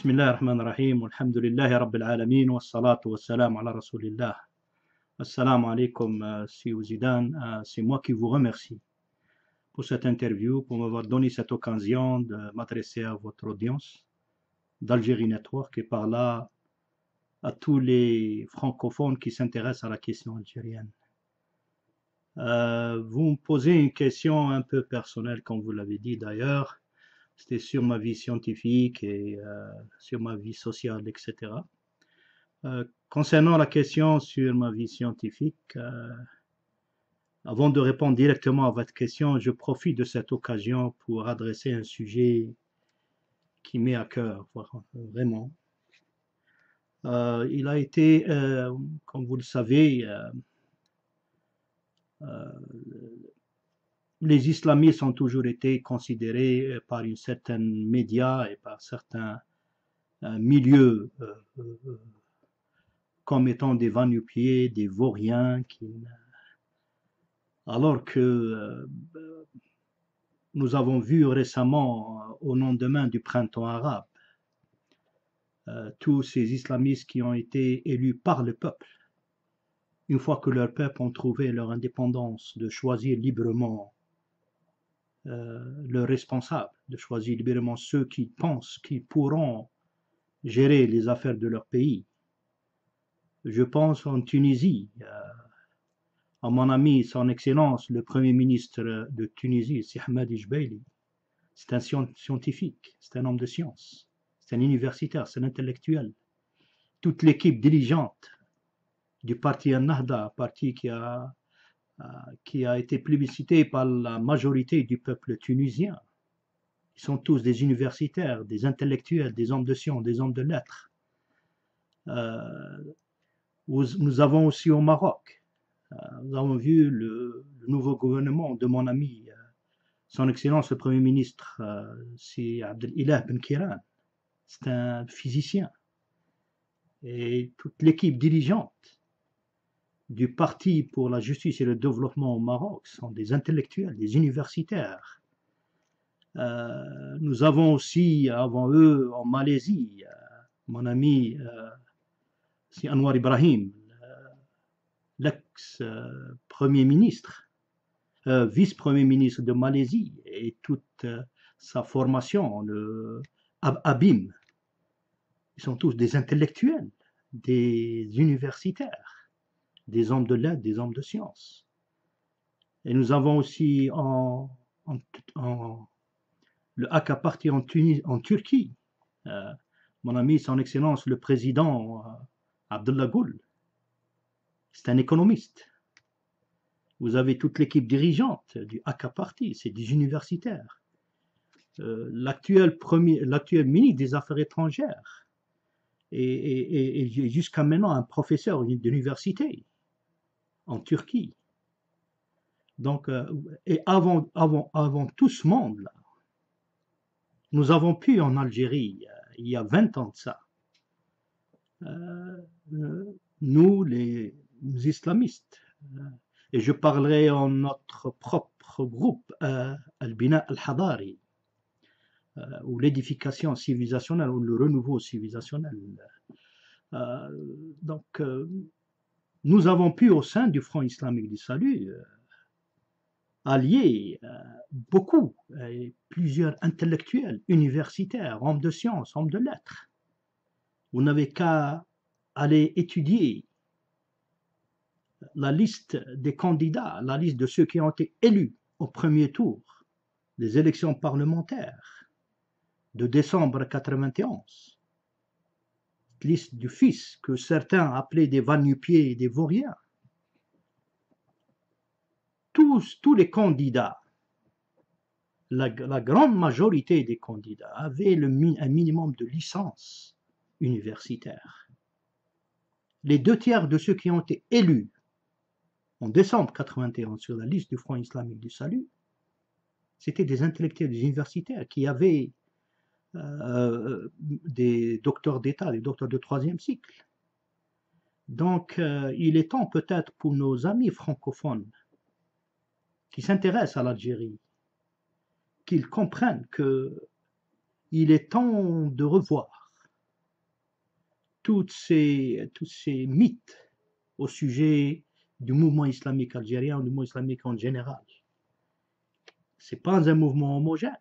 بسم الله الرحمن الرحيم والحمد لله رب العالمين والصلاة والسلام على رسول الله. Assalamu alaikum, si Zidane, c'est moi qui vous remercie pour cette interview, pour m'avoir donné cette occasion de m'adresser à votre audience d'Algérie Network et par là à tous les francophones qui s'intéressent à la question algérienne. Vous me posez une question un peu personnelle, comme vous l'avez dit d'ailleurs. C'était sur ma vie scientifique et sur ma vie sociale, etc. Concernant la question sur ma vie scientifique, avant de répondre directement à votre question, je profite de cette occasion pour adresser un sujet qui m'est à cœur, vraiment. Il a été, comme vous le savez, les islamistes ont toujours été considérés par une certaine média et par certains milieux comme étant des va-nu-pieds, des vauriens, alors que nous avons vu récemment, au lendemain du printemps arabe, tous ces islamistes qui ont été élus par le peuple, une fois que leur peuple ont trouvé leur indépendance, de choisir librement leurs responsables, de choisir librement ceux qui pensent qu'ils pourront gérer les affaires de leur pays. Je pense en Tunisie, à mon ami, son excellence, le premier ministre de Tunisie, c'est Hamadi Jbeili. C'est un scientifique, c'est un homme de science, c'est un universitaire, c'est un intellectuel. Toute l'équipe dirigeante du parti Ennahda, parti qui a été plébiscité par la majorité du peuple tunisien. Ils sont tous des universitaires, des intellectuels, des hommes de science, des hommes de lettres. Nous avons aussi au Maroc, nous avons vu le nouveau gouvernement de mon ami, son excellence le premier ministre, c'est Abdelilah Ben Kiran, c'est un physicien. Et toute l'équipe dirigeante du Parti pour la justice et le développement au Maroc sont des intellectuels, des universitaires. Nous avons aussi, avant eux, en Malaisie, mon ami, c'est Anwar Ibrahim, l'ex-premier ministre, vice-premier ministre de Malaisie, et toute sa formation, le ABIM. Ils sont tous des intellectuels, des universitaires, des hommes de lettres, des hommes de science. Et nous avons aussi le AK Parti en Turquie, mon ami, son excellence, le président Abdullah Gül, c'est un économiste. Vous avez toute l'équipe dirigeante du AK Parti, c'est des universitaires. L'actuel ministre des Affaires étrangères et jusqu'à maintenant un professeur d'université en Turquie. Donc, et avant tout ce monde-là, nous avons pu en Algérie, il y a 20 ans de ça, nous les islamistes, et je parlerai en notre propre groupe, Al-Bina Al-Hadari, ou l'édification civilisationnelle, ou le renouveau civilisationnel. Donc, nous avons pu, au sein du Front islamique du salut, allier beaucoup, plusieurs intellectuels, universitaires, hommes de sciences, hommes de lettres. Vous n'avez qu'à aller étudier la liste des candidats, la liste de ceux qui ont été élus au premier tour des élections parlementaires de décembre 1991. Liste du fils que certains appelaient des va-nu-pieds et des vauriens. Tous les candidats, la grande majorité des candidats avaient un minimum de licence universitaire. Les 2/3 de ceux qui ont été élus en décembre 1991 sur la liste du Front islamique du salut, c'était des intellectuels, des universitaires qui avaient des docteurs d'État, des docteurs de 3e cycle. Donc, il est temps peut-être pour nos amis francophones qui s'intéressent à l'Algérie, qu'ils comprennent qu'il est temps de revoir tous ces mythes au sujet du mouvement islamique algérien, du mouvement islamique en général. Ce n'est pas un mouvement homogène.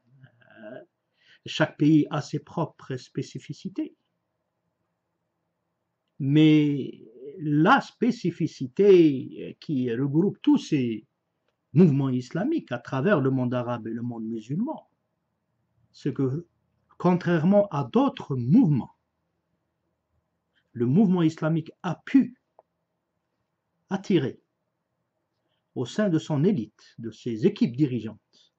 Chaque pays a ses propres spécificités. Mais la spécificité qui regroupe tous ces mouvements islamiques à travers le monde arabe et le monde musulman, c'est que, contrairement à d'autres mouvements, le mouvement islamique a pu attirer au sein de son élite, de ses équipes dirigeantes,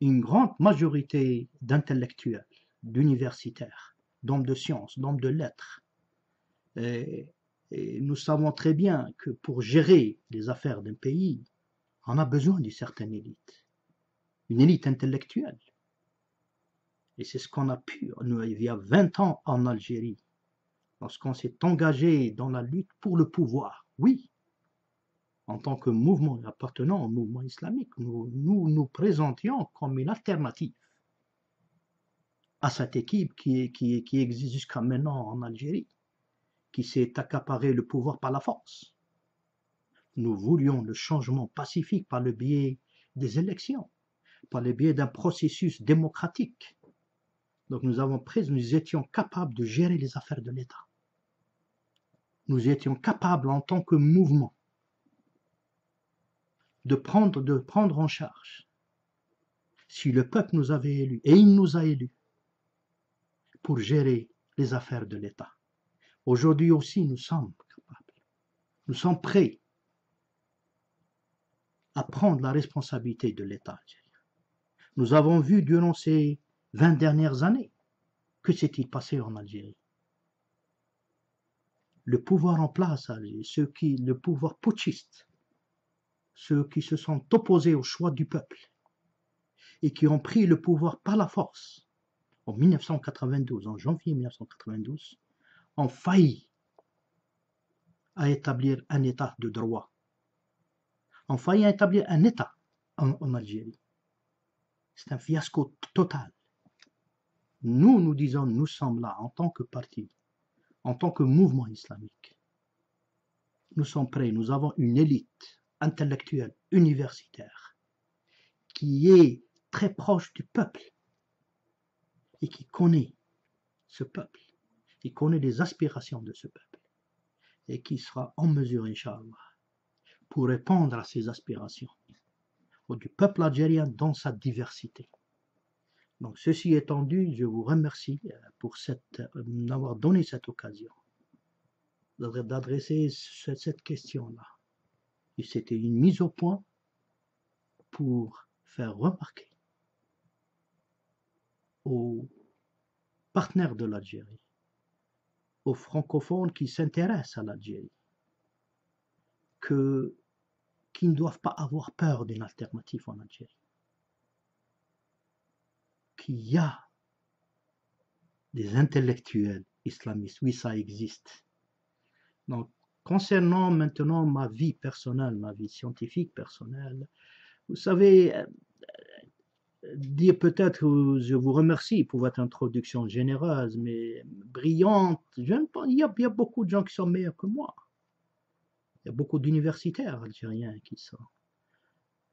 une grande majorité d'intellectuels, d'universitaires, d'hommes de sciences, d'hommes de lettres. Et nous savons très bien que pour gérer les affaires d'un pays, on a besoin d'une certaine élite, une élite intellectuelle. Et c'est ce qu'on a pu, il y a 20 ans en Algérie, lorsqu'on s'est engagé dans la lutte pour le pouvoir. Oui, en tant que mouvement appartenant au mouvement islamique, nous présentions comme une alternative à cette équipe qui existe jusqu'à maintenant en Algérie, qui s'est accaparé le pouvoir par la force. Nous voulions le changement pacifique par le biais des élections, par le biais d'un processus démocratique. Donc nous étions capables de gérer les affaires de l'État. Nous étions capables en tant que mouvement de prendre en charge, si le peuple nous avait élus, et il nous a élus, pour gérer les affaires de l'État. Aujourd'hui aussi, nous sommes capables, nous sommes prêts à prendre la responsabilité de l'État algérien. Nous avons vu durant ces 20 dernières années, que s'est-il passé en Algérie? Le pouvoir en place à Algérie, le pouvoir putschiste, ceux qui se sont opposés au choix du peuple et qui ont pris le pouvoir par la force en 1992, en janvier 1992, ont failli à établir un état de droit, ont failli à établir un état en Algérie. C'est un fiasco total. Nous disons, nous sommes là en tant que parti, en tant que mouvement islamique. Nous sommes prêts, nous avons une élite intellectuelle, universitaire, qui est très proche du peuple et qui connaît ce peuple, qui connaît les aspirations de ce peuple et qui sera en mesure, Inch'Allah, pour répondre à ces aspirations du peuple algérien dans sa diversité. Donc, ceci étant dit, je vous remercie pour d'avoir donné cette occasion d'adresser cette question-là. Et c'était une mise au point pour faire remarquer aux partenaires de l'Algérie, aux francophones qui s'intéressent à l'Algérie, qu'ils ne doivent pas avoir peur d'une alternative en Algérie. Qu'il y a des intellectuels islamistes, oui, ça existe. Donc, concernant maintenant ma vie personnelle, ma vie scientifique personnelle, vous savez, dire peut-être, je vous remercie pour votre introduction généreuse, mais brillante. Il y a beaucoup de gens qui sont meilleurs que moi. Il y a beaucoup d'universitaires algériens qui sont.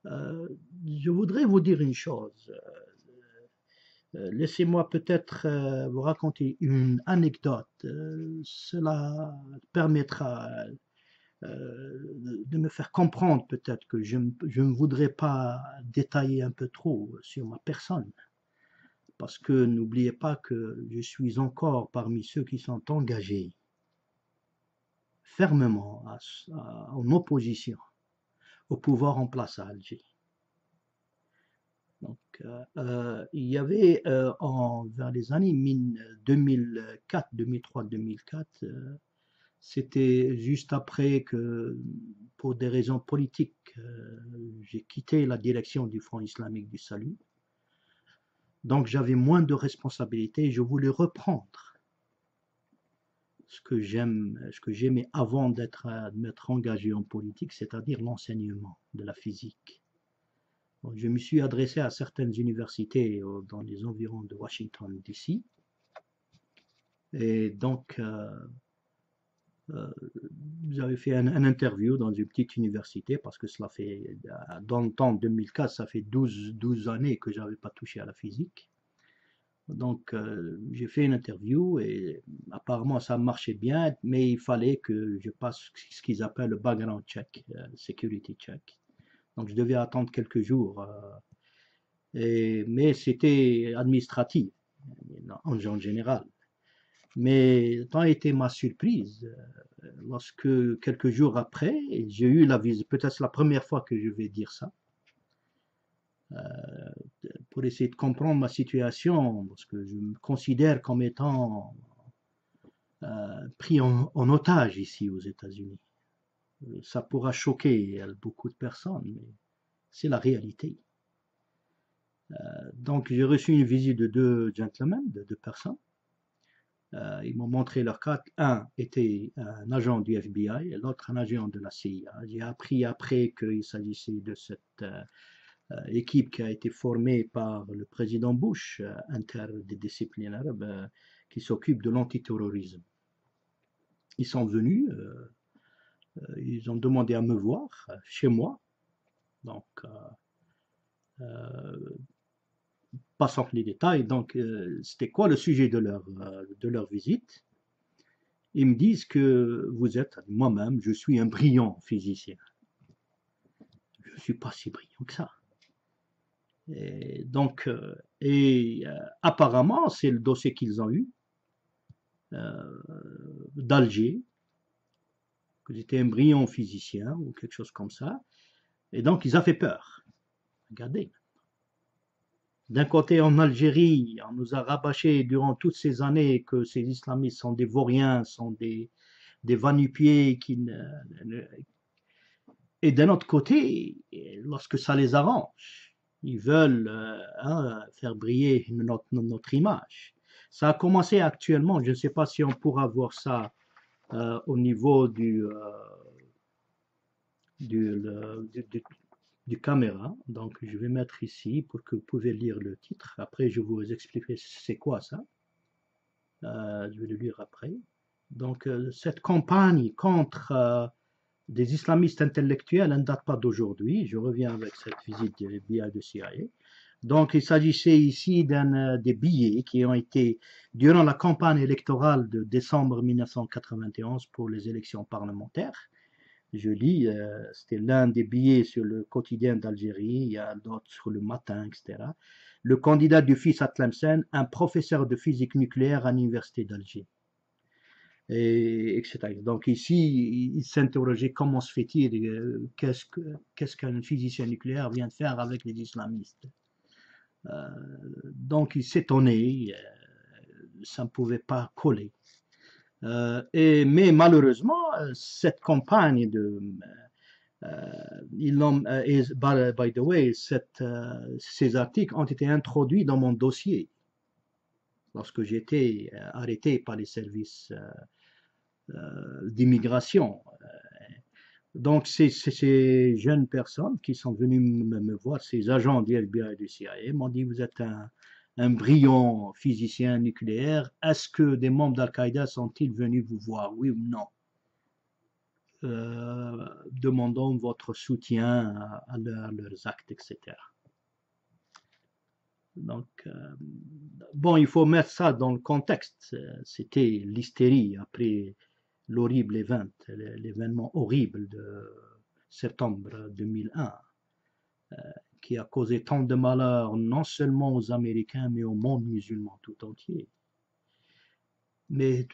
Je voudrais vous dire une chose. Laissez-moi peut-être vous raconter une anecdote. Cela permettra de me faire comprendre peut-être que je ne voudrais pas détailler un peu trop sur ma personne. Parce que n'oubliez pas que je suis encore parmi ceux qui sont engagés fermement en opposition au pouvoir en place à Alger. Donc, il y avait vers les années 2004, 2003, 2004, c'était juste après que, pour des raisons politiques, j'ai quitté la direction du Front islamique du salut. Donc j'avais moins de responsabilités et je voulais reprendre ce que j'aimais avant d'être engagé en politique, c'est-à-dire l'enseignement de la physique. Donc, je me suis adressé à certaines universités dans les environs de Washington, D.C. Et donc, j'avais fait un interview dans une petite université parce que cela fait, dans le temps 2004, ça fait 12 années que j'avais pas touché à la physique. Donc, j'ai fait une interview et apparemment ça marchait bien, mais il fallait que je passe ce qu'ils appellent le background check, security check. Donc, je devais attendre quelques jours, mais c'était administratif en général. Mais tant a été ma surprise lorsque quelques jours après, j'ai eu la visite, peut-être la première fois que je vais dire ça, pour essayer de comprendre ma situation, parce que je me considère comme étant pris en otage ici aux États-Unis. Ça pourra choquer beaucoup de personnes, mais c'est la réalité. Donc j'ai reçu une visite de deux gentlemen, de deux personnes. Ils m'ont montré leur carte. Un était un agent du FBI et l'autre un agent de la CIA. J'ai appris après qu'il s'agissait de cette équipe qui a été formée par le président Bush, interdisciplinaire, qui s'occupe de l'antiterrorisme. Ils sont venus, ils ont demandé à me voir chez moi. Donc, passant les détails, donc c'était quoi le sujet de leur visite? Ils me disent que vous êtes, moi-même, je suis un brillant physicien. Je ne suis pas si brillant que ça. Et donc, apparemment, c'est le dossier qu'ils ont eu d'Alger, que j'étais un brillant physicien ou quelque chose comme ça. Et donc, ils ont fait peur. Regardez. D'un côté, en Algérie, on nous a rabâché durant toutes ces années que ces islamistes sont des vauriens, sont des va-nu-pieds et d'un autre côté, lorsque ça les arrange, ils veulent faire briller notre image. Ça a commencé actuellement, je ne sais pas si on pourra voir ça au niveau du caméra. Donc, je vais mettre ici pour que vous pouvez lire le titre. Après, je vais vous expliquer c'est quoi ça. Je vais le lire après. Donc, cette campagne contre des islamistes intellectuels ne date pas d'aujourd'hui. Je reviens avec cette visite de FBI de CIA. Donc, il s'agissait ici des billets qui ont été, durant la campagne électorale de décembre 1991 pour les élections parlementaires. Je lis, c'était l'un des billets sur le quotidien d'Algérie, il y a d'autres sur le matin, etc. Le candidat du fils à Tlemcen, un professeur de physique nucléaire à l'université d'Alger. Etc. Donc ici, il s'interrogeait comment se fait-il, qu'est-ce qu'un physicien nucléaire vient de faire avec les islamistes. Donc il s'étonnait, ça ne pouvait pas coller. Mais malheureusement, cette campagne by the way, ces articles ont été introduits dans mon dossier lorsque j'étais arrêté par les services d'immigration. Donc, ces jeunes personnes qui sont venues me voir, ces agents du FBI et du CIA, m'ont dit, vous êtes un brillant physicien nucléaire, est-ce que des membres d'Al-Qaïda sont-ils venus vous voir, oui ou non? Demandons votre soutien à leurs actes, etc. Donc, bon, il faut mettre ça dans le contexte. C'était l'hystérie après l'horrible l'événement horrible de septembre 2001, qui a causé tant de malheur non seulement aux Américains, mais au monde musulman tout entier. Mais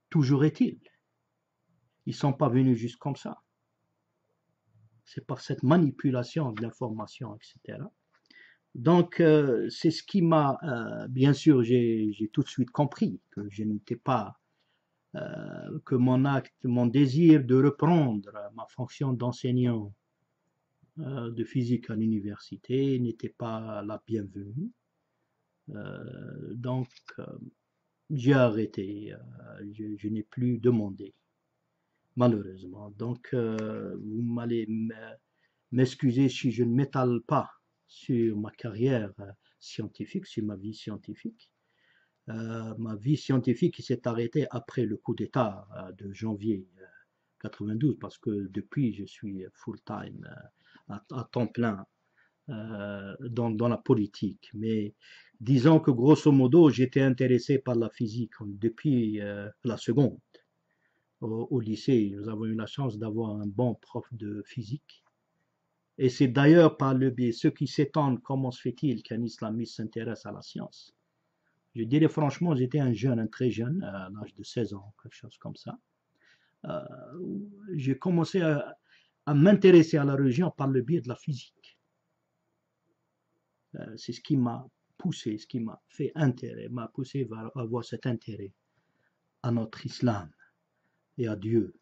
toujours est-il, ils ne sont pas venus juste comme ça. C'est par cette manipulation de l'information, etc. Donc, c'est ce qui m'a, bien sûr, j'ai tout de suite compris que je n'étais pas, que mon acte, mon désir de reprendre ma fonction d'enseignant de physique à l'université n'était pas la bienvenue. Donc, j'ai arrêté, je n'ai plus demandé, malheureusement. Donc, vous m'allez m'excuser si je ne m'étale pas sur ma carrière scientifique, sur ma vie scientifique. Ma vie scientifique s'est arrêtée après le coup d'État de janvier 92 parce que depuis je suis full-time à temps plein dans la politique. Mais disons que grosso modo, j'étais intéressé par la physique depuis la seconde. Au lycée, nous avons eu la chance d'avoir un bon prof de physique. Et c'est d'ailleurs par le biais, ceux qui s'étendent, comment se fait-il qu'un islamiste s'intéresse à la science? Je dirais franchement, j'étais un jeune, un très jeune, à l'âge de 16 ans, quelque chose comme ça. Euh, j'ai commencé à m'intéresser à la religion par le biais de la physique. C'est ce qui m'a poussé, ce qui m'a fait intérêt, m'a poussé à avoir cet intérêt à notre islam et à Dieu.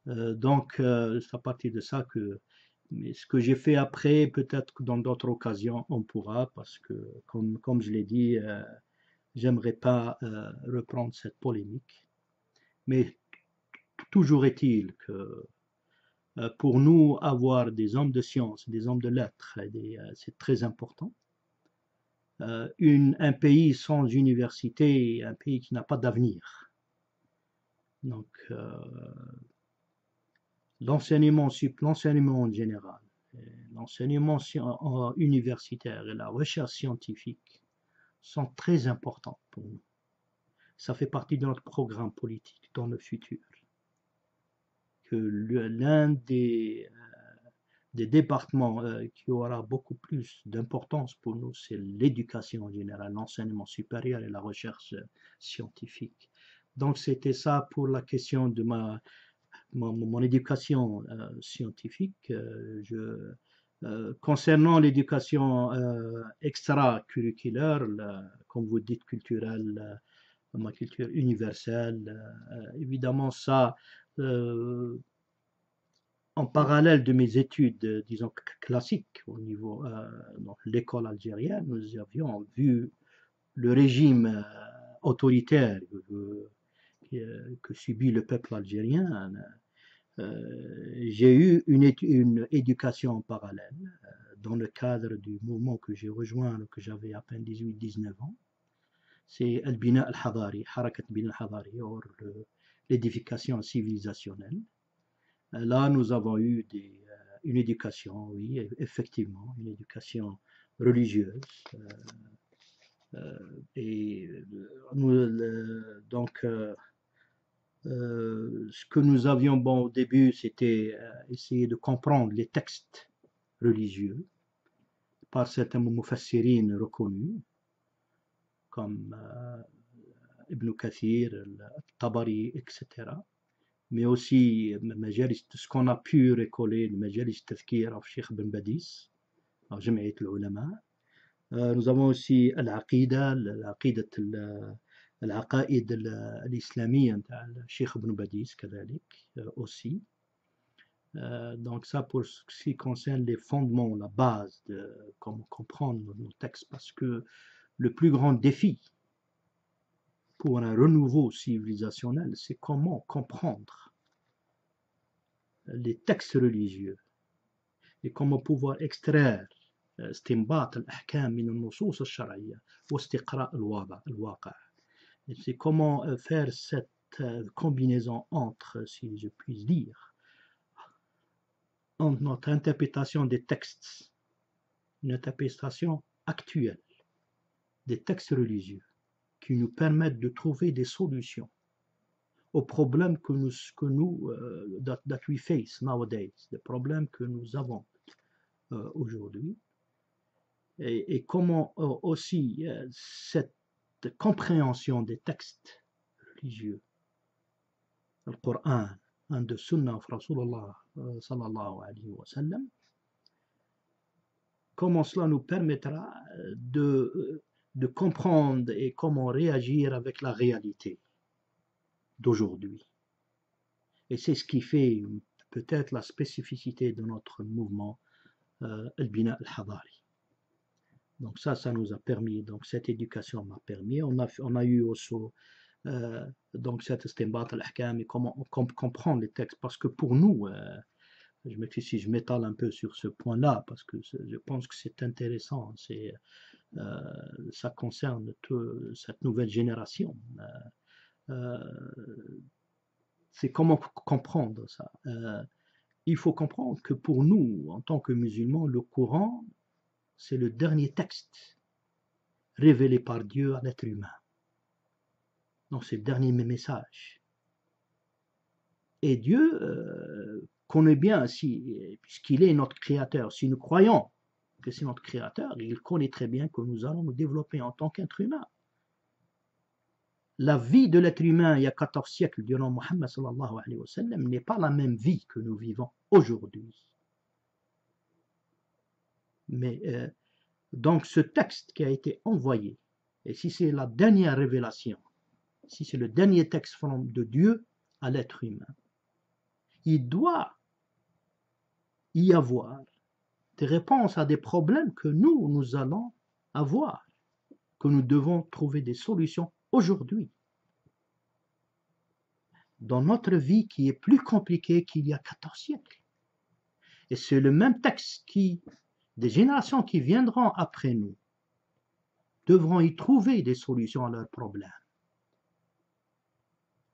Donc, c'est à partir de ça que mais ce que j'ai fait après, peut-être que dans d'autres occasions, on pourra, parce que, comme je l'ai dit, j'aimerais pas reprendre cette polémique. Mais toujours est-il que pour nous, avoir des hommes de science, des hommes de lettres, c'est très important. Un pays sans université est un pays qui n'a pas d'avenir. Donc, l'enseignement en général, l'enseignement universitaire et la recherche scientifique sont très importants pour nous. Ça fait partie de notre programme politique dans le futur. Que l'un des départements qui aura beaucoup plus d'importance pour nous, c'est l'éducation en général, l'enseignement supérieur et la recherche scientifique. Donc c'était ça pour la question de mon éducation scientifique. Concernant l'éducation extracurriculaire, comme vous dites, culturelle, ma culture universelle, évidemment ça, en parallèle de mes études, disons, classiques au niveau dans l'école algérienne, nous avions vu le régime autoritaire que subit le peuple algérien. J'ai eu une éducation en parallèle dans le cadre du mouvement que j'ai rejoint, que j'avais à peine 18-19 ans. C'est Al-Bina al-Hadari, Harakat Bina al-Hadari, or l'édification civilisationnelle. Là, nous avons eu une éducation, oui, effectivement, une éducation religieuse. Et donc, ce que nous avions bon au début, c'était essayer de comprendre les textes religieux par certains mufassirin reconnus, comme Ibn Kathir, Tabari, etc. Mais aussi ce qu'on a pu récoller, le Majalis Tafkir of Sheikh Ben Badis, of Jami'at al-Ulama. Nous avons aussi العقائد الإسلامية نتاع الشيخ ابن بديس كذلك aussi. Donc ça pour ce qui concerne les fondements, la base de comment comprendre nos textes, parce que le plus grand défi pour un renouveau civilisationnel, c'est comment comprendre les textes religieux et comment pouvoir extraire استنباط الأحكام من النصوص الشرعية واستقراء الواقع. C'est comment faire cette combinaison entre, si je puis dire, entre notre interprétation des textes, une interprétation actuelle des textes religieux qui nous permettent de trouver des solutions aux problèmes que nous that we face nowadays, des problèmes que nous avons aujourd'hui, et comment aussi cette compréhension des textes religieux, le Coran, un de Sunnah of Rasulullah sallallahu alayhi wa sallam, comment cela nous permettra de comprendre et comment réagir avec la réalité d'aujourd'hui. Et c'est ce qui fait peut-être la spécificité de notre mouvement Al-Bina al-Hadari. Donc ça nous a permis, donc cette éducation m'a permis, on a eu aussi donc cette istinbat al-ahkam et comment on comprend les textes, parce que pour nous, si je m'étale un peu sur ce point-là, parce que je pense que c'est intéressant, c'est ça concerne cette nouvelle génération. C'est comment comprendre ça. Il faut comprendre que pour nous, en tant que musulmans, le Coran, c'est le dernier texte révélé par Dieu à l'être humain. Donc c'est le dernier message. Et Dieu connaît bien, puisqu'il est notre créateur, si nous croyons que c'est notre créateur, il connaît très bien que nous allons nous développer en tant qu'être humain. La vie de l'être humain il y a 14 siècles durant Muhammad sallallahu alayhi wa sallam n'est pas la même vie que nous vivons aujourd'hui. Mais donc ce texte qui a été envoyé, et si c'est la dernière révélation, si c'est le dernier texte de Dieu à l'être humain, il doit y avoir des réponses à des problèmes que nous allons avoir, que nous devons trouver des solutions aujourd'hui. Dans notre vie qui est plus compliquée qu'il y a 14 siècles. Et c'est le même texte qui, des générations qui viendront après nous, devront y trouver des solutions à leurs problèmes.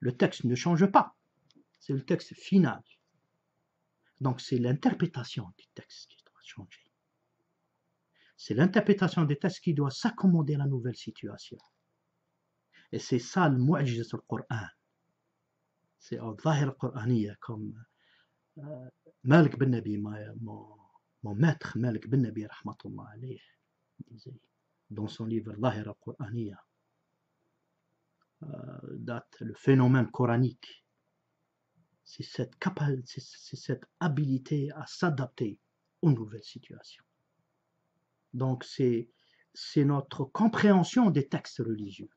Le texte ne change pas, c'est le texte final. Donc c'est l'interprétation du texte qui doit changer. C'est l'interprétation des textes qui doit s'accommoder à la nouvelle situation. Et c'est ça le mu'jiz du Coran. C'est al-Zahir al-Qur'aniyya comme Malik bin Nabi, mon maître Malik bin Nabi rahmatullah alayh, disait dans son livre Zahir al-Qur'aniyya, le phénomène coranique, c'est cette habilité à s'adapter aux nouvelles situations. Donc c'est notre compréhension des textes religieux.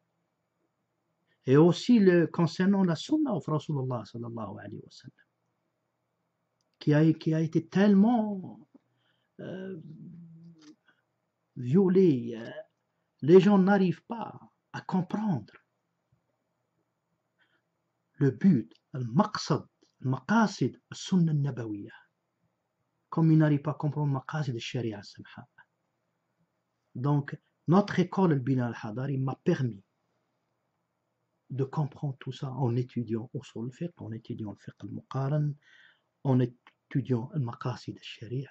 Et aussi concernant la sunna of Rasulullah sallallahu alayhi wa sallam, qui a été tellement violée, les gens n'arrivent pas à comprendre le but, al-maqsad, al-maqasid, al-sunna al-nabawiyya, comme ils n'arrivent pas à comprendre al-maqasid al-sharia al-samha. Donc, notre école al-Bina al-Hadari m'a permis de comprendre tout ça en étudiant usul al-fiqh, en étudiant le fiqh al-muqaran, en étudiant al-maqasid al-sharia.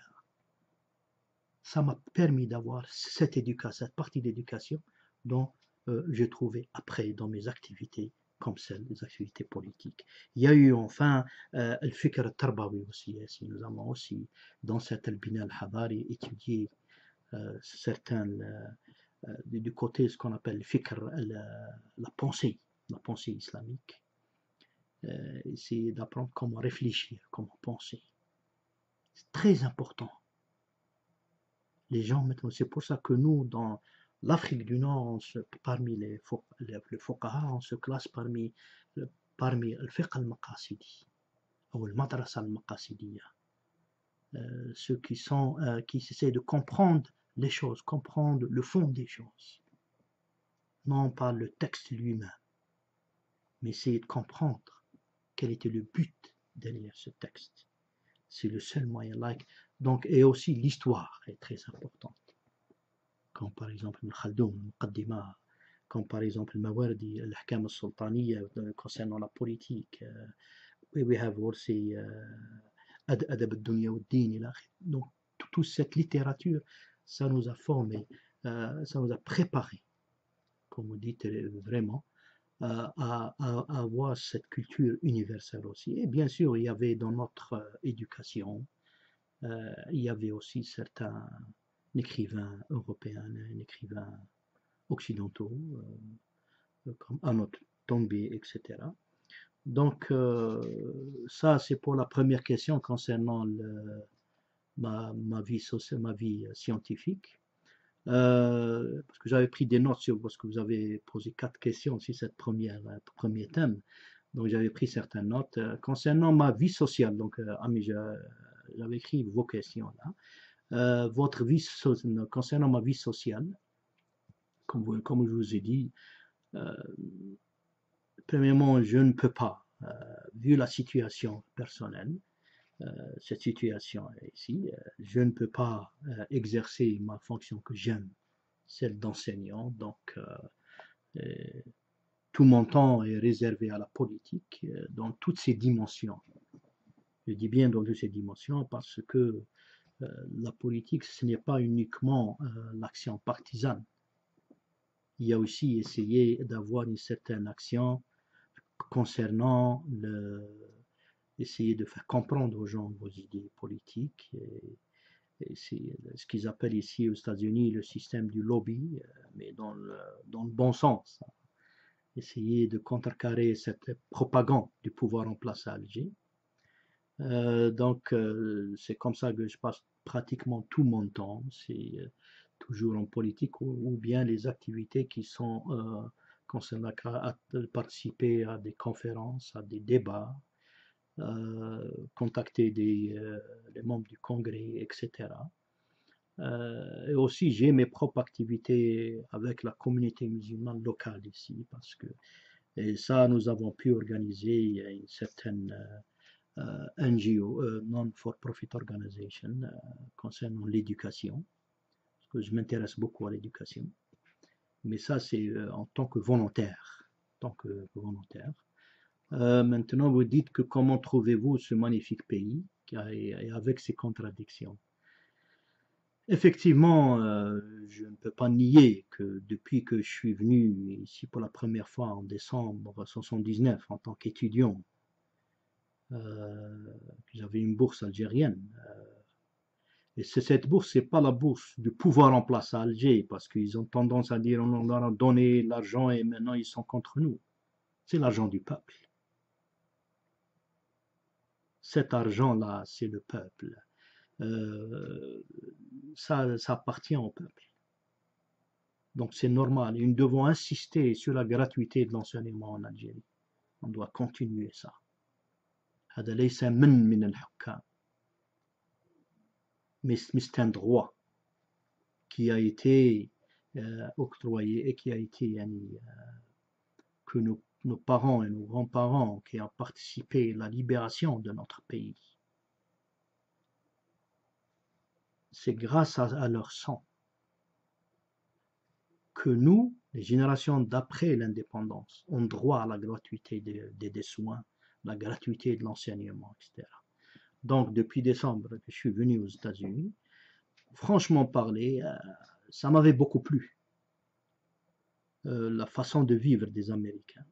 Ça m'a permis d'avoir cette partie d'éducation dont j'ai trouvé après dans mes activités comme celles des activités politiques. Il y a eu enfin le fikr al-tarbawi aussi. Nous avons aussi dans cette al-Bina al-Hadari étudié certains du côté ce qu'on appelle le fikr, la pensée islamique. Essayer d'apprendre comment réfléchir, comment penser. C'est très important. Les gens maintenant, c'est pour ça que nous, dans l'Afrique du Nord, parmi les fuqaha, on se classe parmi le fiqh al-maqasidi, ou le madrasa al-maqasidiyya. Ceux qui essaient de comprendre les choses, comprendre le fond des choses. Non pas le texte lui-même, mais essayer de comprendre quel était le but derrière ce texte. C'est le seul moyen. Donc, et aussi l'histoire est très importante. Comme par exemple le Khaldoun, le Muqaddima, comme par exemple le Mawardi, l'Ahkam al-Sultaniyya concernant la politique. We have also Adab al-Dunya wad-Din. Donc, toute cette littérature, ça nous a formés, ça nous a préparés, comme vous dites vraiment, à avoir cette culture universelle aussi. Et bien sûr, il y avait dans notre éducation, il y avait aussi certains écrivains européens, écrivains occidentaux, comme Arnaud Toynbee, etc. Donc, ça, c'est pour la première question concernant ma vie scientifique. Parce que j'avais pris des notes parce que vous avez posé 4 questions sur cette premier thème. Donc j'avais pris certaines notes concernant ma vie sociale. Donc j'avais écrit vos questions là. Votre vie concernant ma vie sociale, comme je vous ai dit, premièrement, je ne peux pas, vu la situation personnelle, cette situation ici, je ne peux pas exercer ma fonction que j'aime celle d'enseignant. Donc, euh, tout mon temps est réservé à la politique dans toutes ses dimensions. Je dis bien dans toutes ces dimensions parce que la politique, ce n'est pas uniquement l'action partisane. Il y a aussi essayer d'avoir une certaine action concernant essayer de faire comprendre aux gens vos idées politiques. Et c'est ce qu'ils appellent ici aux États-Unis le système du lobby, mais dans le bon sens. Essayer de contrecarrer cette propagande du pouvoir en place à Alger. Donc, c'est comme ça que je passe pratiquement tout mon temps. C'est toujours en politique ou bien les activités qui sont concernant à participer à des conférences, à des débats, contacter les membres du Congrès, etc. Et aussi, j'ai mes propres activités avec la communauté musulmane locale ici, parce que et ça, nous avons pu organiser une certaine NGO, Non-for-Profit Organization, concernant l'éducation, parce que je m'intéresse beaucoup à l'éducation. Mais ça, c'est en tant que volontaire. Maintenant, vous dites que comment trouvez-vous ce magnifique pays et avec ses contradictions. Effectivement, je ne peux pas nier que depuis que je suis venu ici pour la première fois en décembre 1979 en tant qu'étudiant, j'avais une bourse algérienne. Et cette bourse, c'est pas la bourse du pouvoir en place à Alger, parce qu'ils ont tendance à dire on leur a donné l'argent et maintenant ils sont contre nous. C'est l'argent du peuple. Cet argent-là, c'est le peuple. Ça appartient au peuple. Donc c'est normal. Nous devons insister sur la gratuité de l'enseignement en Algérie. On doit continuer ça. Mais c'est un droit qui a été octroyé et qui a été que nos parents et nos grands-parents qui ont participé à la libération de notre pays. C'est grâce à leur sang que nous, les générations d'après l'indépendance, ont droit à la gratuité des soins, la gratuité de l'enseignement, etc. Donc, depuis décembre que je suis venu aux États-Unis, franchement parler, ça m'avait beaucoup plu, la façon de vivre des Américains.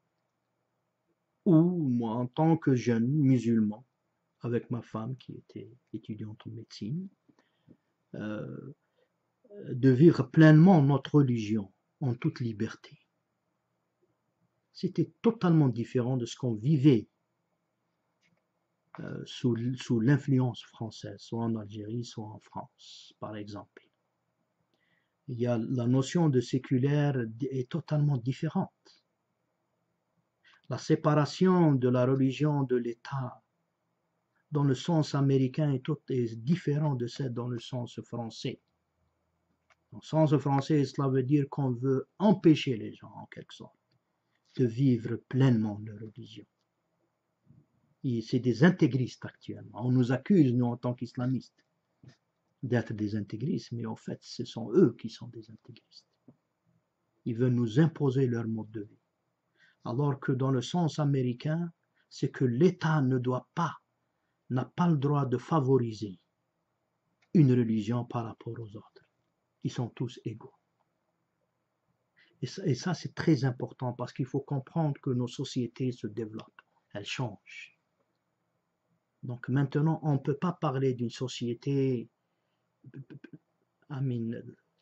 Ou moi, en tant que jeune musulman, avec ma femme qui était étudiante en médecine, de vivre pleinement notre religion en toute liberté. C'était totalement différent de ce qu'on vivait sous l'influence française, soit en Algérie, soit en France, par exemple. La notion de séculaire est totalement différente. La séparation de la religion de l'État dans le sens américain est différent de celle dans le sens français. Dans le sens français, cela veut dire qu'on veut empêcher les gens, en quelque sorte, de vivre pleinement leur religion. C'est des intégristes actuellement. On nous accuse, nous, en tant qu'islamistes, d'être des intégristes, mais en fait, ce sont eux qui sont des intégristes. Ils veulent nous imposer leur mode de vie. Alors que dans le sens américain, c'est que l'État n'a pas le droit de favoriser une religion par rapport aux autres. Ils sont tous égaux. Et ça, c'est très important parce qu'il faut comprendre que nos sociétés se développent, elles changent. Donc maintenant, on ne peut pas parler d'une société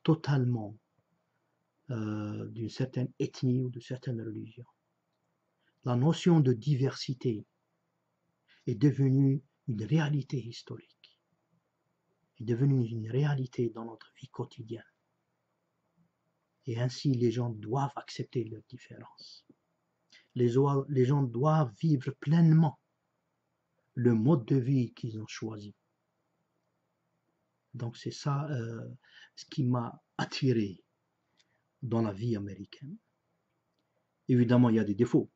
totalement d'une certaine ethnie ou de certaines religions. La notion de diversité est devenue une réalité historique, est devenue une réalité dans notre vie quotidienne. Et ainsi, les gens doivent accepter leurs différences. Les gens doivent vivre pleinement le mode de vie qu'ils ont choisi. Donc c'est ça ce qui m'a attiré dans la vie américaine. Évidemment, il y a des défauts.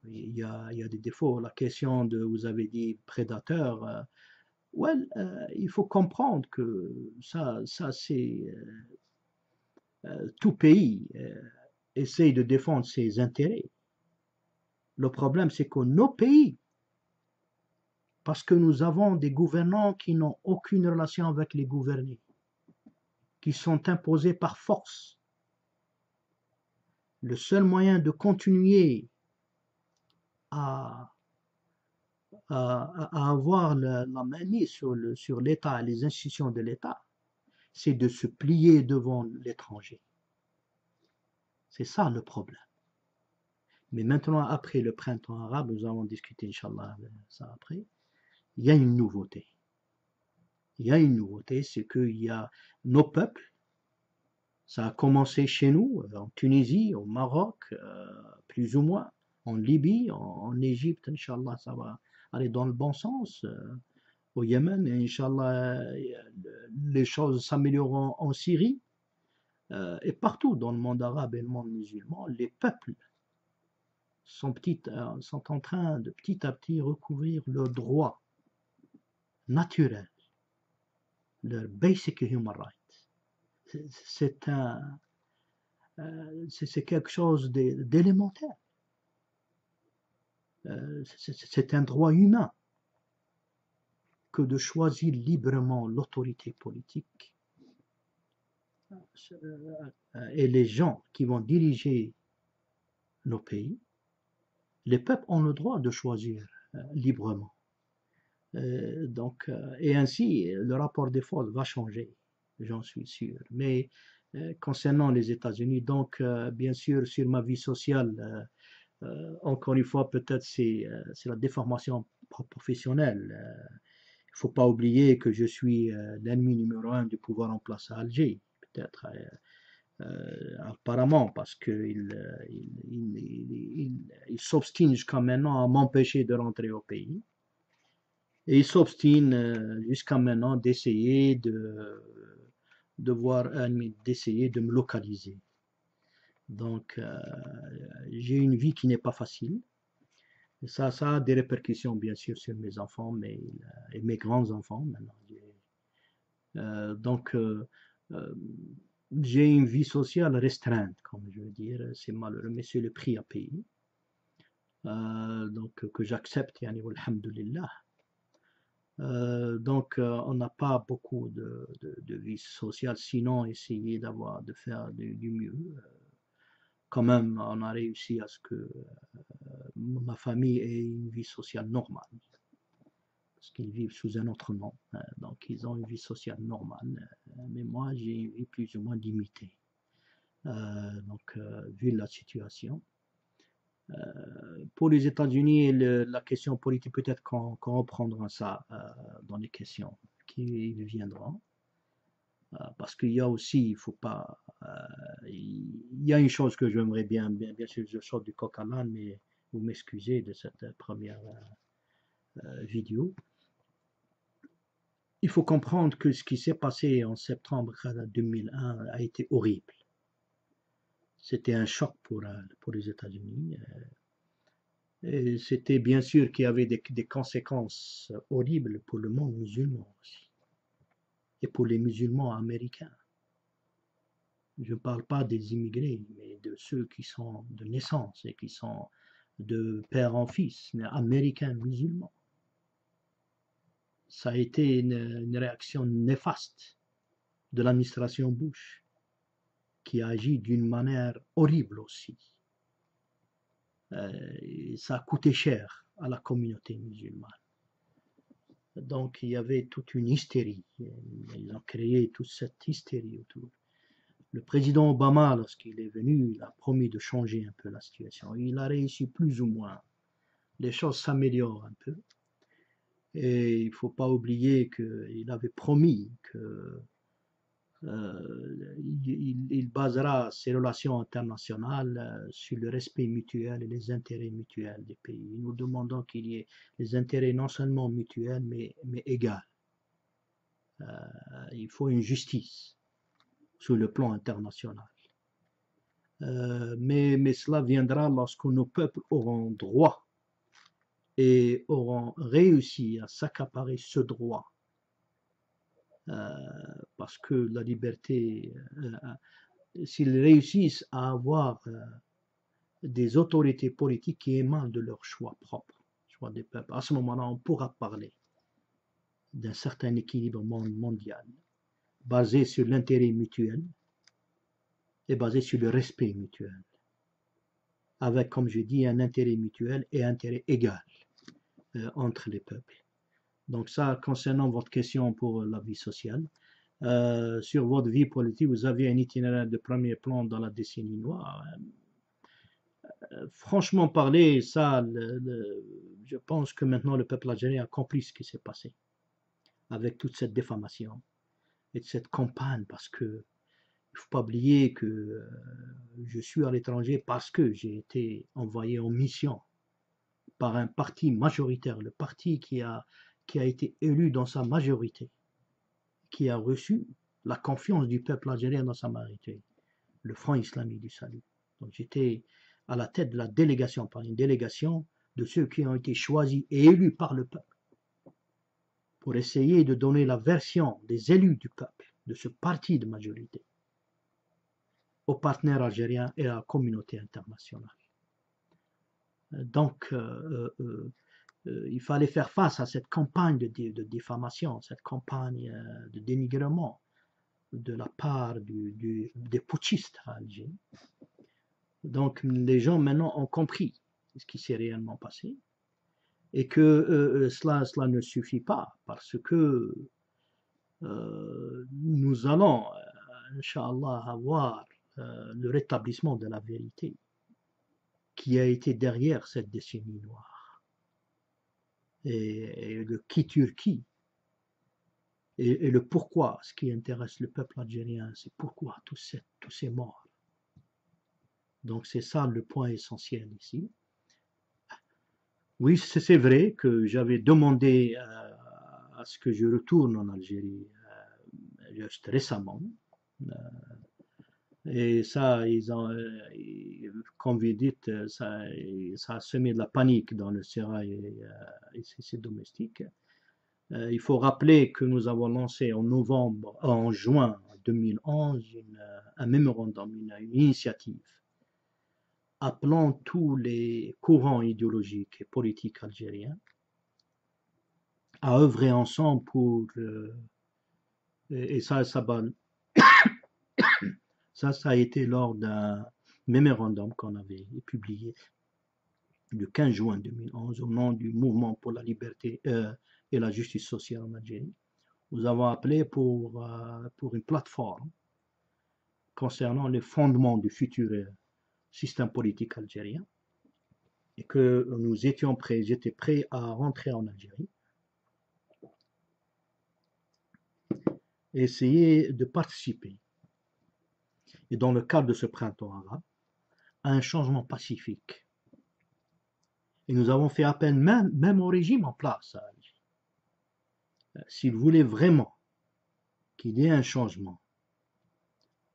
Il y a des défauts. La question de, vous avez dit, prédateur, il faut comprendre que ça c'est tout pays essaye de défendre ses intérêts. Le problème, c'est que nos pays, parce que nous avons des gouvernants qui n'ont aucune relation avec les gouvernés, qui sont imposés par force. Le seul moyen de continuer à avoir la mainmise sur l'État et les institutions de l'État, c'est de se plier devant l'étranger. C'est ça le problème. Mais maintenant, après le printemps arabe, nous allons discuter, Inch'Allah, ça après, il y a une nouveauté. Il y a une nouveauté, c'est qu'il y a nos peuples, ça a commencé chez nous, en Tunisie, au Maroc, plus ou moins, en Libye, en Égypte, Inch'Allah, ça va aller dans le bon sens. Au Yémen, et Inch'Allah, les choses s'amélioreront en Syrie, et partout dans le monde arabe et le monde musulman, les peuples sont en train de petit à petit recouvrir leurs droits naturels, leurs basic human rights. C'est quelque chose d'élémentaire. C'est un droit humain que de choisir librement l'autorité politique et les gens qui vont diriger nos pays. Les peuples ont le droit de choisir librement. Et ainsi, le rapport des forces va changer, j'en suis sûr. Mais concernant les États-Unis, donc bien sûr, sur ma vie sociale, encore une fois, peut-être c'est la déformation professionnelle. Il ne faut pas oublier que je suis l'ennemi numéro 1 du pouvoir en place à Alger, peut-être apparemment, parce qu'il s'obstine jusqu'à maintenant à m'empêcher de rentrer au pays. Et il s'obstine jusqu'à maintenant d'essayer d'essayer de me localiser. Donc, j'ai une vie qui n'est pas facile. Et ça a des répercussions, bien sûr, sur mes enfants et mes grands-enfants maintenant. Donc, j'ai une vie sociale restreinte, comme je veux dire. C'est malheureux, mais c'est le prix à payer. Donc, que j'accepte, yani, alhamdulillah. Donc, on n'a pas beaucoup de vie sociale, sinon essayer de faire du mieux. Quand même, on a réussi à ce que ma famille ait une vie sociale normale, parce qu'ils vivent sous un autre nom, donc ils ont une vie sociale normale, mais moi j'ai une vie plus ou moins limitée. Donc, vu la situation. Pour les États-Unis, la question politique, peut-être qu'on reprendra ça dans les questions qui viendront. Parce qu'il y a aussi, il faut pas. Il y a une chose que j'aimerais bien sûr, je sors du coq à l'âne, mais vous m'excusez de cette première vidéo. Il faut comprendre que ce qui s'est passé en septembre 2001 a été horrible. C'était un choc pour les États-Unis. Et c'était bien sûr qu'il y avait des conséquences horribles pour le monde musulman aussi. Et pour les musulmans américains. Je ne parle pas des immigrés, mais de ceux qui sont de naissance et qui sont de père en fils, mais américains musulmans. Ça a été une réaction néfaste de l'administration Bush, qui a agi d'une manière horrible aussi. Ça a coûté cher à la communauté musulmane. Donc il y avait toute une hystérie. Ils ont créé toute cette hystérie autour. Le président Obama, lorsqu'il est venu, il a promis de changer un peu la situation. Il a réussi plus ou moins. Les choses s'améliorent un peu. Et il ne faut pas oublier qu'il avait promis qu'il basera ses relations internationales sur le respect mutuel et les intérêts mutuels des pays. Nous demandons qu'il y ait les intérêts non seulement mutuels, mais égaux. Il faut une justice sur le plan international. Mais cela viendra lorsque nos peuples auront droit et auront réussi à s'accaparer ce droit. Parce que la liberté, s'ils réussissent à avoir des autorités politiques qui émanent de leur choix propre, choix des peuples, à ce moment-là, on pourra parler d'un certain équilibre mondial basé sur l'intérêt mutuel et basé sur le respect mutuel, avec, comme je dis, un intérêt mutuel et intérêt égal entre les peuples. Donc ça, concernant votre question pour la vie sociale, sur votre vie politique, vous avez un itinéraire de premier plan dans la décennie noire. Franchement parler, ça, je pense que maintenant le peuple algérien a compris ce qui s'est passé avec toute cette diffamation et cette campagne, parce que il ne faut pas oublier que je suis à l'étranger parce que j'ai été envoyé en mission par un parti majoritaire, le parti qui a été élu dans sa majorité, qui a reçu la confiance du peuple algérien dans sa majorité, le Front islamique du salut. Donc j'étais à la tête de la délégation, par une délégation de ceux qui ont été choisis et élus par le peuple, pour essayer de donner la version des élus du peuple, de ce parti de majorité, aux partenaires algériens et à la communauté internationale. Donc, il fallait faire face à cette campagne de diffamation, cette campagne de dénigrement de la part des putschistes à Alger. Donc, les gens maintenant ont compris ce qui s'est réellement passé et que cela ne suffit pas, parce que nous allons, Inch'Allah, avoir le rétablissement de la vérité qui a été derrière cette décennie noire. Et le qui Turquie et le pourquoi, ce qui intéresse le peuple algérien, c'est pourquoi tous ces morts. Donc c'est ça le point essentiel ici. Oui, c'est vrai que j'avais demandé à ce que je retourne en Algérie juste récemment. Et ça, comme vous dites, ça a semé de la panique dans le sérail et ses domestiques. Il faut rappeler que nous avons lancé en juin 2011 un mémorandum, une initiative appelant tous les courants idéologiques et politiques algériens à œuvrer ensemble pour et ça a été lors d'un mémorandum qu'on avait publié le 15 juin 2011 au nom du mouvement pour la liberté et la justice sociale en Algérie. Nous avons appelé pour une plateforme concernant les fondements du futur système politique algérien, et que j'étais prêt à rentrer en Algérie, et essayer de participer, et dans le cadre de ce printemps arabe, à un changement pacifique. Et nous avons fait appel même au régime en place à Alger. S'ils voulaient vraiment qu'il y ait un changement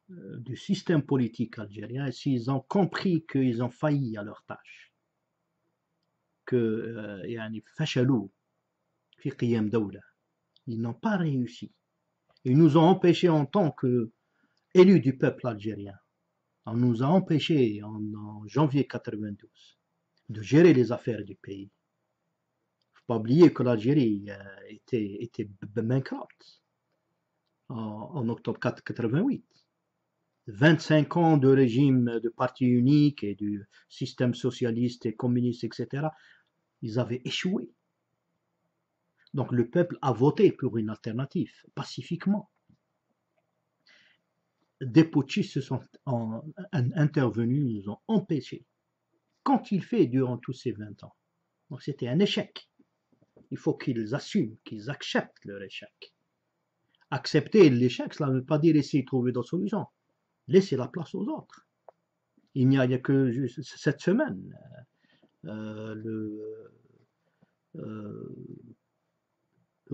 du système politique algérien, et s'ils ont compris qu'ils ont failli à leur tâche, que ils n'ont pas réussi. Ils nous ont empêchés en tant qu'élus du peuple algérien. On nous a empêchés en janvier 92 de gérer les affaires du pays. Il ne faut pas oublier que l'Algérie était bankrupt en octobre 88. 25 ans de régime de parti unique et du système socialiste et communiste, etc., ils avaient échoué. Donc le peuple a voté pour une alternative, pacifiquement. Des putschistes se sont intervenus, ils nous ont empêchés. Qu'ont-ils fait durant tous ces 20 ans? Donc c'était un échec. Il faut qu'ils assument, qu'ils acceptent leur échec. Accepter l'échec, cela ne veut pas dire essayer de trouver d'autres solutions. Laisser la place aux autres. Il n'y a que cette semaine,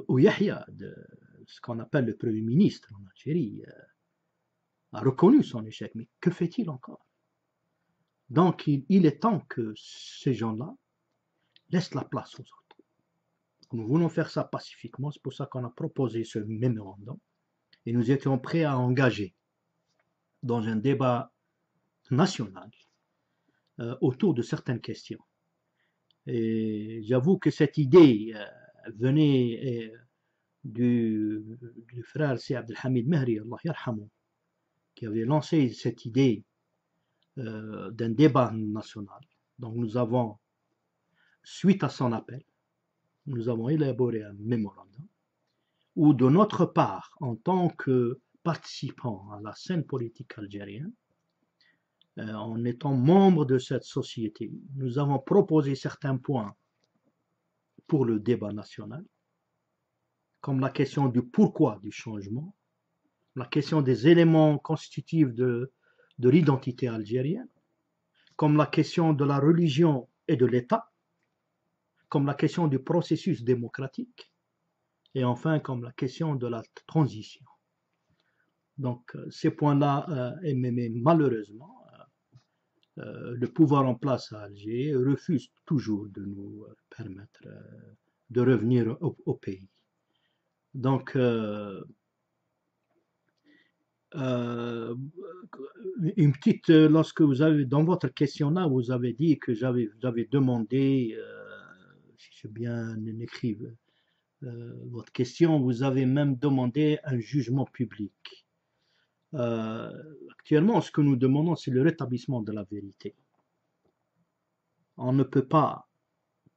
Ouyahia, ce qu'on appelle le Premier ministre en Algérie, a reconnu son échec. Mais que fait-il encore? Donc il est temps que ces gens-là laissent la place aux autres. Nous voulons faire ça pacifiquement, c'est pour ça qu'on a proposé ce mémorandum, et nous étions prêts à engager dans un débat national autour de certaines questions. Et j'avoue que cette idée venait du frère c'est Abdelhamid Mehri, Allah yarhamou, qui avait lancé cette idée d'un débat national. Donc nous avons, suite à son appel, nous avons élaboré un mémorandum où de notre part, en tant que participants à la scène politique algérienne, en étant membre de cette société, nous avons proposé certains points pour le débat national, comme la question du pourquoi du changement, la question des éléments constitutifs de l'identité algérienne, comme la question de la religion et de l'État, comme la question du processus démocratique, et enfin comme la question de la transition. Donc ces points-là, mais malheureusement, le pouvoir en place à Alger refuse toujours de nous permettre de revenir au pays. Donc, une petite, lorsque vous avez, dans votre question-là, vous avez dit que vous avez demandé, si j'ai bien écrit votre question, vous avez même demandé un jugement public. Actuellement, ce que nous demandons, c'est le rétablissement de la vérité. On ne peut pas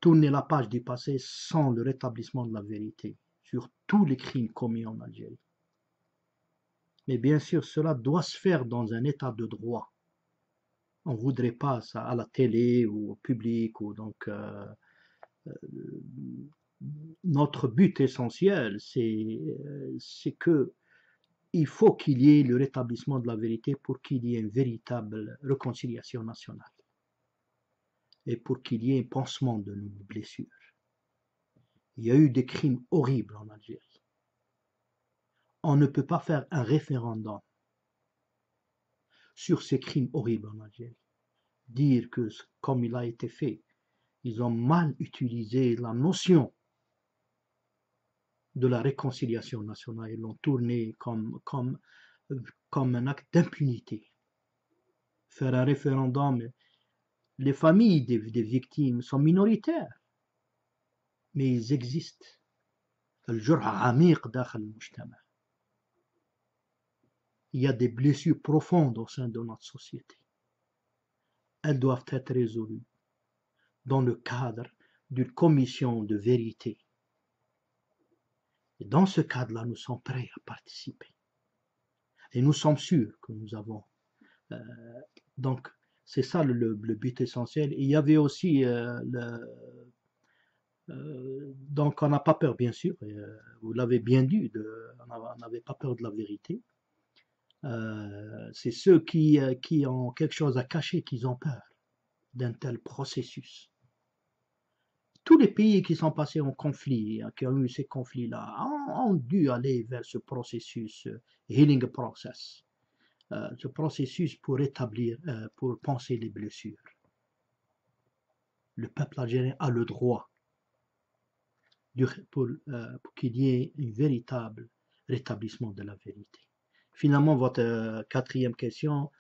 tourner la page du passé sans le rétablissement de la vérité sur tous les crimes commis en Algérie. Mais bien sûr, cela doit se faire dans un état de droit. On ne voudrait pas ça à la télé ou au public. Ou donc, notre but essentiel, c'est que il faut qu'il y ait le rétablissement de la vérité pour qu'il y ait une véritable réconciliation nationale et pour qu'il y ait un pansement de nos blessures. Il y a eu des crimes horribles en Algérie. On ne peut pas faire un référendum sur ces crimes horribles en Algérie. Dire que, comme il a été fait, ils ont mal utilisé la notion de la réconciliation nationale. Ils l'ont tourné comme un acte d'impunité. Faire un référendum, les familles des victimes sont minoritaires, mais ils existent. Il y a des blessures profondes au sein de notre société. Elles doivent être résolues dans le cadre d'une commission de vérité. Et dans ce cadre-là, nous sommes prêts à participer. Et nous sommes sûrs que nous avons. Donc, c'est ça le but essentiel. Et il y avait aussi donc on n'a pas peur, bien sûr. Vous l'avez bien dit, on n'avait pas peur de la vérité. C'est ceux qui ont quelque chose à cacher qu'ils ont peur d'un tel processus. Tous les pays qui sont passés en conflit, qui ont eu ces conflits-là, ont dû aller vers ce processus, healing process, ce processus pour rétablir, pour penser les blessures. Le peuple algérien a le droit pour qu'il y ait un véritable rétablissement de la vérité. Finalement, votre quatrième question,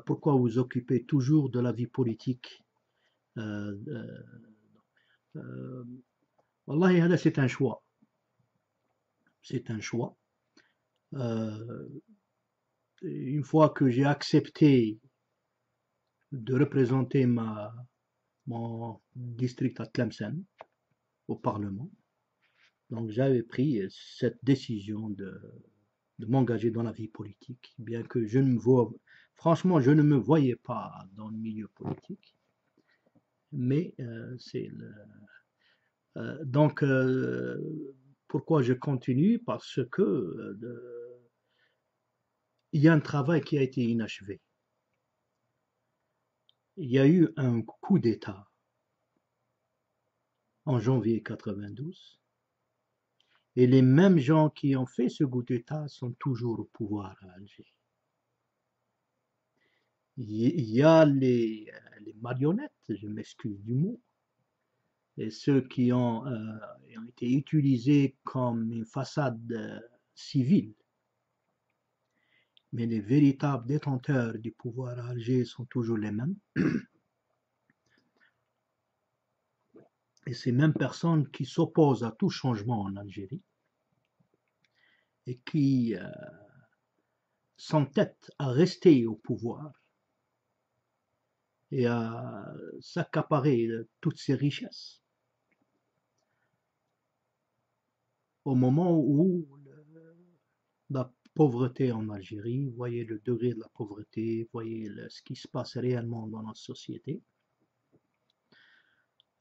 pourquoi vous occupez toujours de la vie politique Wallahi, c'est un choix. C'est un choix. Une fois que j'ai accepté de représenter mon district à Tlemcen au Parlement, donc j'avais pris cette décision de m'engager dans la vie politique, bien que je ne me franchement, je ne me voyais pas dans le milieu politique. Mais c'est donc pourquoi je continue? Parce que il y a un travail qui a été inachevé. Il y a eu un coup d'État en janvier 92 et les mêmes gens qui ont fait ce coup d'État sont toujours au pouvoir à Alger. Il y a les marionnettes, je m'excuse du mot, et ceux qui ont été utilisés comme une façade civile. mais les véritables détenteurs du pouvoir à Alger sont toujours les mêmes. Et ces mêmes personnes qui s'opposent à tout changement en Algérie et qui s'entêtent à rester au pouvoir et à s'accaparer toutes ces richesses. Au moment où la pauvreté en Algérie, voyez le degré de la pauvreté, voyez ce qui se passe réellement dans notre société.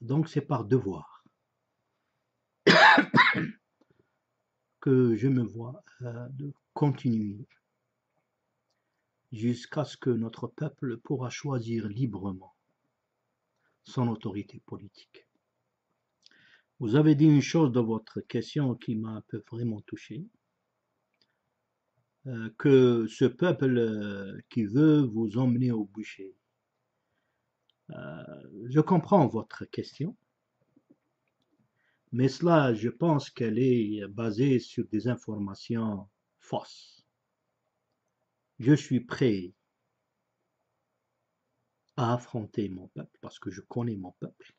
Donc c'est par devoir que je me vois de continuer jusqu'à ce que notre peuple pourra choisir librement son autorité politique. Vous avez dit une chose dans votre question qui m'a un peu vraiment touché, que ce peuple qui veut vous emmener au bûcher. Je comprends votre question, mais cela, je pense qu'elle est basée sur des informations fausses. Je suis prêt à affronter mon peuple parce que je connais mon peuple.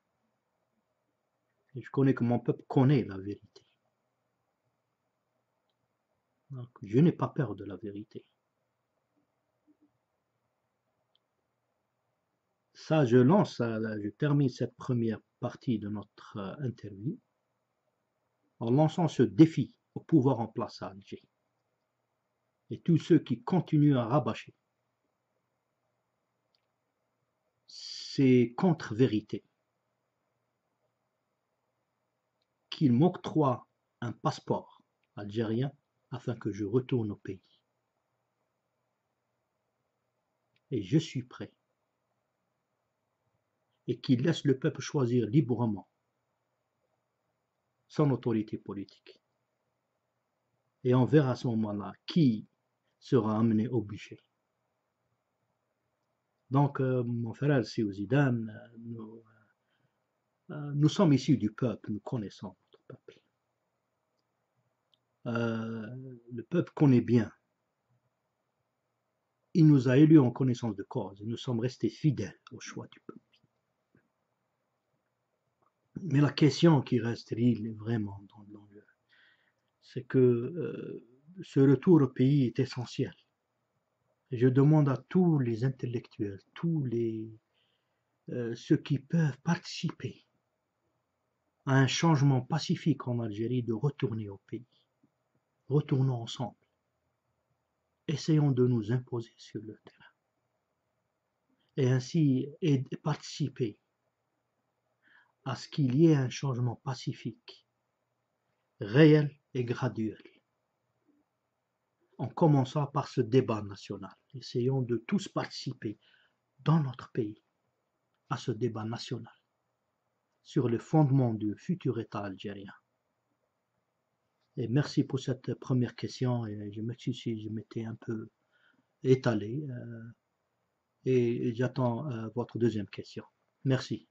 Et je connais que mon peuple connaît la vérité. Donc, je n'ai pas peur de la vérité. Ça, je termine cette première partie de notre interview en lançant ce défi au pouvoir en place à Alger. Et tous ceux qui continuent à rabâcher ces contre-vérités, qu'ils m'octroient un passeport algérien afin que je retourne au pays. Et je suis prêt. Et qu'ils laissent le peuple choisir librement son autorité politique. Et on verra à ce moment-là qui sera amené au bûcher. Donc, mon frère Zidane, nous sommes issus du peuple, nous connaissons notre peuple. Le peuple connaît bien. Il nous a élus en connaissance de cause et nous sommes restés fidèles au choix du peuple. Mais la question qui reste vraiment dans l'enjeu, c'est que ce retour au pays est essentiel. Et je demande à tous les intellectuels, tous ceux qui peuvent participer à un changement pacifique en Algérie de retourner au pays. Retournons ensemble. Essayons de nous imposer sur le terrain. Et ainsi participer à ce qu'il y ait un changement pacifique, réel et graduel. En commençant par ce débat national. Essayons de tous participer dans notre pays à ce débat national sur le fondement du futur État algérien. Et merci pour cette première question. Et je m'excuse si je m'étais un peu étalé. Et j'attends votre deuxième question. Merci.